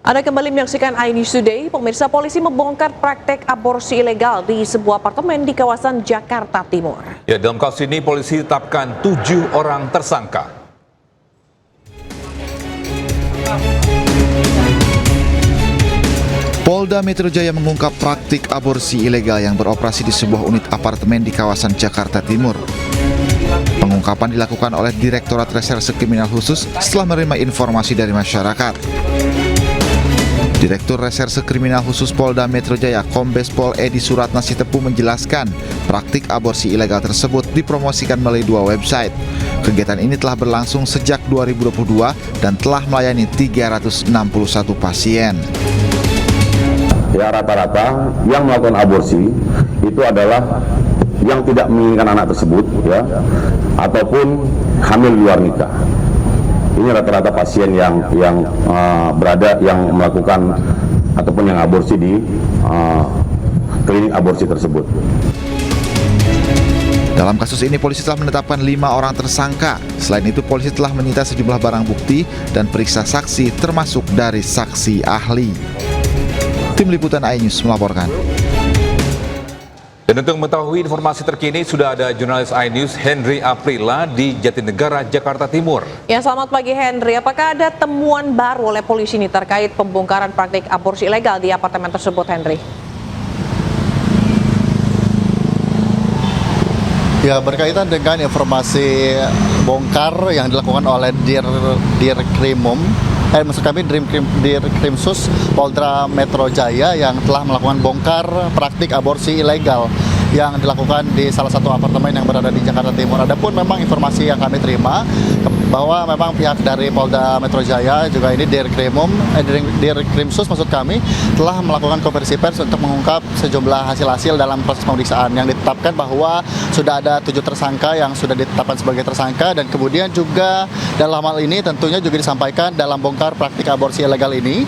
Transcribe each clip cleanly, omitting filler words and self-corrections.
Anda kembali menyaksikan iNews Today. Pemirsa, polisi membongkar praktek aborsi ilegal di sebuah apartemen di kawasan Jakarta Timur. Ya, dalam kasus ini polisi tetapkan 7 orang tersangka. Polda Metro Jaya mengungkap praktik aborsi ilegal yang beroperasi di sebuah unit apartemen di kawasan Jakarta Timur. Pengungkapan dilakukan oleh Direktorat Reserse Kriminal Khusus setelah menerima informasi dari masyarakat. Direktur Reserse Kriminal Khusus Polda Metro Jaya, Kombes Pol Edi Suratna Sitepu menjelaskan, praktik aborsi ilegal tersebut dipromosikan melalui 2 website. Kegiatan ini telah berlangsung sejak 2022 dan telah melayani 361 pasien. Ya, rata-rata yang melakukan aborsi itu adalah yang tidak menginginkan anak tersebut, ya, ataupun hamil di luar nikah. Ini rata-rata pasien yang melakukan ataupun yang aborsi di klinik aborsi tersebut. Dalam kasus ini polisi telah menetapkan 5 orang tersangka. Selain itu polisi telah menyita sejumlah barang bukti dan periksa saksi termasuk dari saksi ahli. Tim Liputan iNews melaporkan. Dan untuk mengetahui informasi terkini sudah ada jurnalis iNews Henry Aprila di Jatinegara, Jakarta Timur. Ya, selamat pagi Henry. Apakah ada temuan baru oleh polisi ini terkait pembongkaran praktik aborsi ilegal di apartemen tersebut, Henry? Ya, berkaitan dengan informasi bongkar yang dilakukan oleh Dirkrimum, maksud kami Dirkrimsus Polda Metro Jaya yang telah melakukan bongkar praktik aborsi ilegal yang dilakukan di salah satu apartemen yang berada di Jakarta Timur. Adapun memang informasi yang kami terima bahwa memang pihak dari Polda Metro Jaya juga ini Dirkrimsus maksud kami telah melakukan konferensi pers untuk mengungkap sejumlah hasil-hasil dalam proses pemeriksaan yang ditetapkan bahwa sudah ada 7 tersangka yang sudah ditetapkan sebagai tersangka, dan kemudian juga dalam hal ini tentunya juga disampaikan dalam bongkar praktik aborsi ilegal ini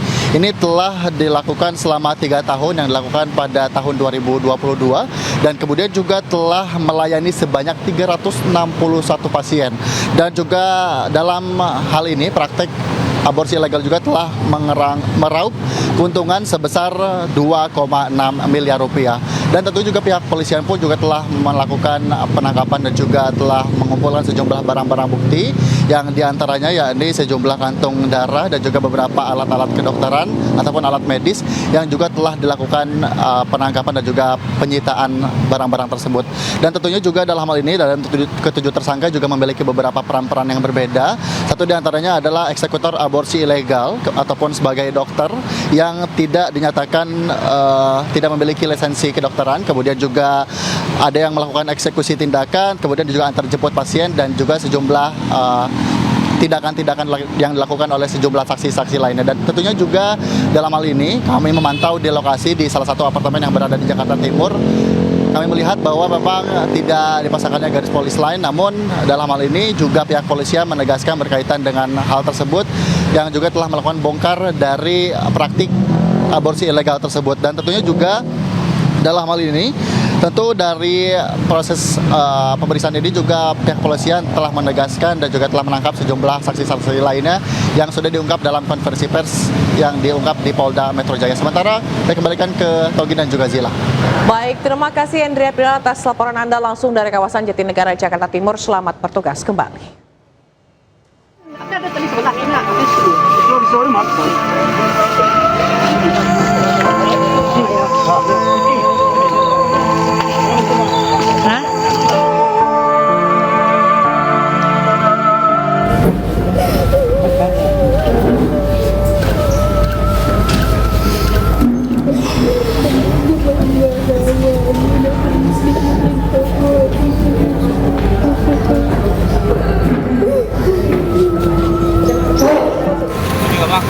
telah dilakukan selama 3 tahun yang dilakukan pada tahun 2022 dan kemudian juga telah melayani sebanyak 361 pasien, dan juga dalam hal ini praktek aborsi ilegal juga telah meraup keuntungan sebesar 2,6 miliar rupiah. Dan tentu juga pihak polisian pun juga telah melakukan penangkapan dan juga telah mengumpulkan sejumlah barang-barang bukti yang diantaranya yakni sejumlah kantung darah dan juga beberapa alat-alat kedokteran ataupun alat medis yang juga telah dilakukan penangkapan dan juga penyitaan barang-barang tersebut. Dan tentunya juga dalam hal ini dalam ketujuh tersangka juga memiliki beberapa peran-peran yang berbeda. Satu diantaranya adalah eksekutor aborsi ilegal ataupun sebagai dokter yang tidak dinyatakan tidak memiliki lisensi kedokteran, kemudian juga ada yang melakukan eksekusi tindakan, kemudian juga antar jemput pasien dan juga sejumlah tindakan-tindakan yang dilakukan oleh sejumlah saksi-saksi lainnya. Dan tentunya juga dalam hal ini kami memantau di lokasi di salah satu apartemen yang berada di Jakarta Timur. Kami melihat bahwa memang tidak dipasangkannya garis polis lain, namun dalam hal ini juga pihak polisian menegaskan berkaitan dengan hal tersebut yang juga telah melakukan bongkar dari praktik aborsi ilegal tersebut. Dan tentunya juga dalam hal ini tentu dari proses pemeriksaan ini juga pihak polisian telah menegaskan dan juga telah menangkap sejumlah saksi-saksi lainnya yang sudah diungkap dalam konferensi pers yang diungkap di Polda Metro Jaya. Sementara saya kembalikan ke Togi dan juga Zila. Baik, terima kasih Hendry Aprila atas laporan Anda langsung dari kawasan Jatinegara, Jakarta Timur. Selamat bertugas kembali. Bang.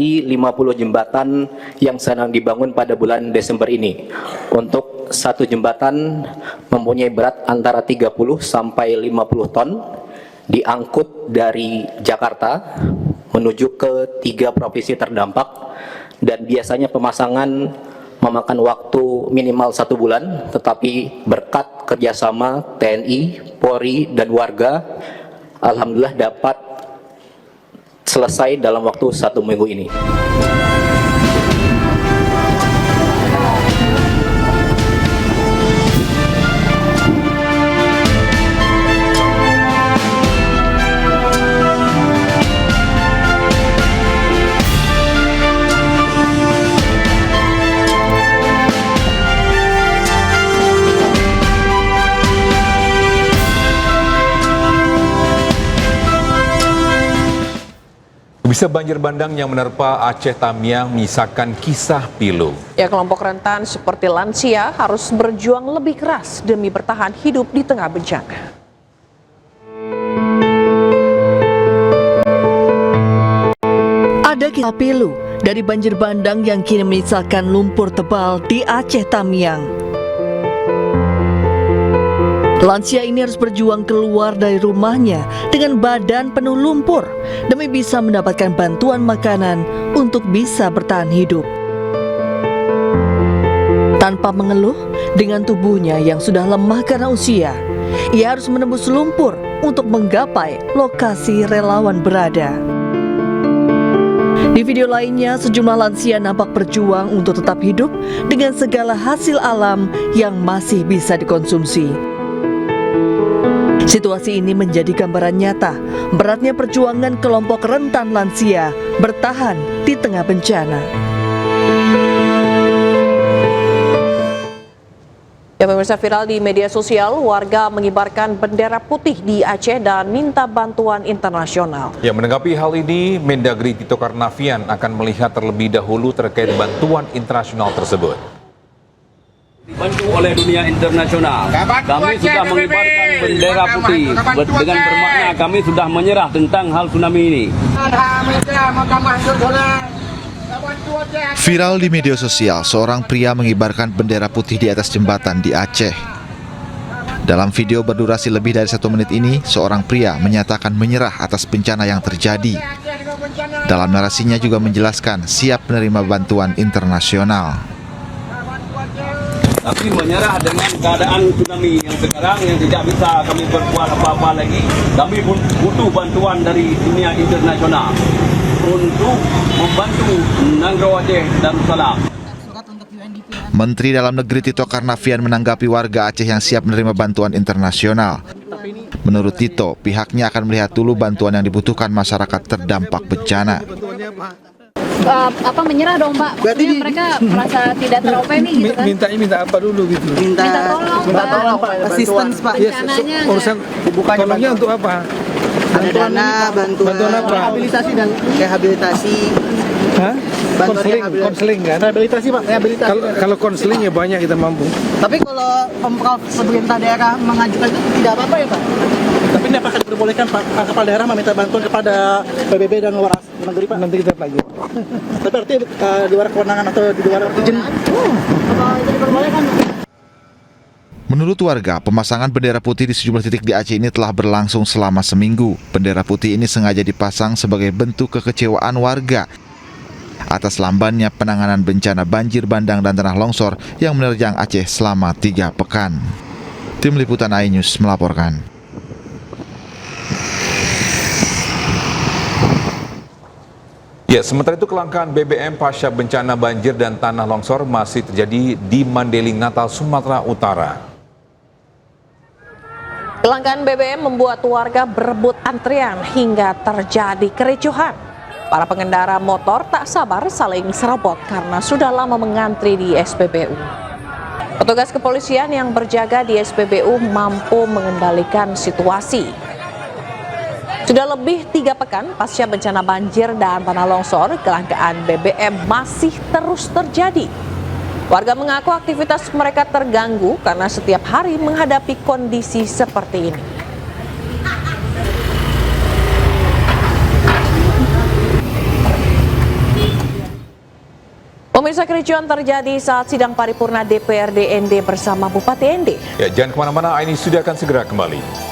dari 50 jembatan yang sedang dibangun pada bulan Desember ini. Untuk satu jembatan mempunyai berat antara 30 sampai 50 ton, diangkut dari Jakarta menuju ke 3 provinsi terdampak, dan biasanya pemasangan memakan waktu minimal 1 bulan, tetapi berkat kerjasama TNI, Polri, dan warga, alhamdulillah dapat selesai dalam waktu 1 minggu ini. Bisa banjir bandang yang menerpa Aceh Tamiang menyisakan kisah pilu. Ya, kelompok rentan seperti lansia harus berjuang lebih keras demi bertahan hidup di tengah bencana. Ada kisah pilu dari banjir bandang yang kini menyisakan lumpur tebal di Aceh Tamiang. Lansia ini harus berjuang keluar dari rumahnya dengan badan penuh lumpur demi bisa mendapatkan bantuan makanan untuk bisa bertahan hidup. Tanpa mengeluh, dengan tubuhnya yang sudah lemah karena usia, ia harus menembus lumpur untuk menggapai lokasi relawan berada. Di video lainnya, sejumlah lansia nampak berjuang untuk tetap hidup dengan segala hasil alam yang masih bisa dikonsumsi. Situasi ini menjadi gambaran nyata beratnya perjuangan kelompok rentan lansia bertahan di tengah bencana. Ya, pemirsa, viral di media sosial, warga mengibarkan bendera putih di Aceh dan minta bantuan internasional. Ya, menanggapi hal ini, Mendagri Tito Karnavian akan melihat terlebih dahulu terkait bantuan internasional tersebut. Dibantu oleh dunia internasional, kami sudah mengibarkan bendera putih dengan bermakna kami sudah menyerah tentang hal tsunami ini. Viral di media sosial, seorang pria mengibarkan bendera putih di atas jembatan di Aceh. Dalam video berdurasi lebih dari 1 menit ini, seorang pria menyatakan menyerah atas bencana yang terjadi. Dalam narasinya juga menjelaskan siap menerima bantuan internasional. Tapi menyerah dengan keadaan tsunami yang sekarang yang tidak bisa kami berbuat apa-apa lagi. Kami butuh bantuan dari dunia internasional untuk membantu Nanggro Aceh dan Salam. Menteri Dalam Negeri Tito Karnavian menanggapi warga Aceh yang siap menerima bantuan internasional. Menurut Tito, pihaknya akan melihat dulu bantuan yang dibutuhkan masyarakat terdampak bencana. Menyerah dong, Pak. Berarti mereka merasa tidak teropeni gitu kan? Minta apa dulu gitu? Minta tolong, Pak. Assistance, Pak. Bencananya urusan tolongnya untuk apa? Ada dana, bantuan apa? Rehabilitasi dan rehabilitasi. Hah? Konseling kan? Rehabilitasi, Pak. Rehabilitasi. Kalau konseling ya banyak kita mampu. Tapi kalau Pemprov pemerintah daerah mengajukan itu tidak apa-apa ya, Pak? Tapi ini apakah diperbolehkan Pak kepala daerah meminta bantuan kepada PBB dan luar negeri, Pak? Nanti kita pelajari. Tapi artinya di luar kewenangan atau di luar izin? Apa itu diperbolehkan? Menurut warga, pemasangan bendera putih di sejumlah titik di Aceh ini telah berlangsung selama seminggu. Bendera putih ini sengaja dipasang sebagai bentuk kekecewaan warga atas lambannya penanganan bencana banjir bandang dan tanah longsor yang menerjang Aceh selama 3 pekan. Tim Liputan iNews melaporkan. Ya, sementara itu kelangkaan BBM pasca bencana banjir dan tanah longsor masih terjadi di Mandeling, Natal, Sumatera Utara. Kelangkaan BBM membuat warga berebut antrian hingga terjadi kericuhan. Para pengendara motor tak sabar saling serobot karena sudah lama mengantri di SPBU. Petugas kepolisian yang berjaga di SPBU mampu mengendalikan situasi. Sudah lebih 3 pekan pasca bencana banjir dan tanah longsor, kelangkaan BBM masih terus terjadi. Warga mengaku aktivitas mereka terganggu karena setiap hari menghadapi kondisi seperti ini. Pemirsa, kericuan terjadi saat sidang paripurna DPRD ND bersama Bupati ND. Ya, jangan kemana-mana, ini sudah akan segera kembali.